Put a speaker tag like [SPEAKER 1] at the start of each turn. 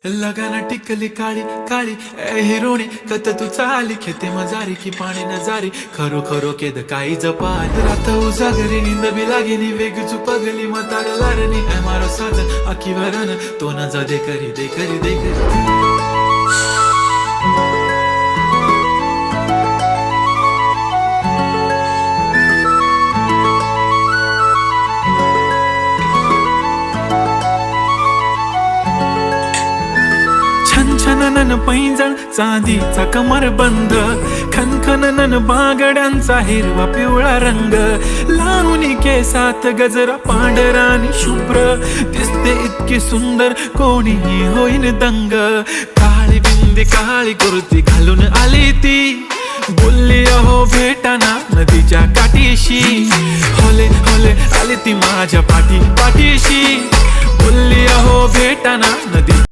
[SPEAKER 1] लगाना टिकली काळी काळी ए हिरोणी कत तू चाली खेते मजारी की पाणी नजारी खरो खरो केद काही जपाल रात उजागरी निंद बी लागेनी वेग चुपगली मतार लारणी ए मारो साज आखी भरन तो न जा दे करी दे करी दे करी छनछनन पैंजण चांदीचा कमर बंद खनखनन बांगड्यांचा हिरवा पिवळा रंग लावणी केसात गजरा पांढरा आणि शुभ्र दिसते इतकी सुंदर कोणीही होईन दंग काळी बिंदी काळी कुर्ती घालून आली ती बोलली अहो भेटाना नदीच्या काठीशी होले होले आली ती माझ्या पाठीशी बोलली अहो भेटाना नदी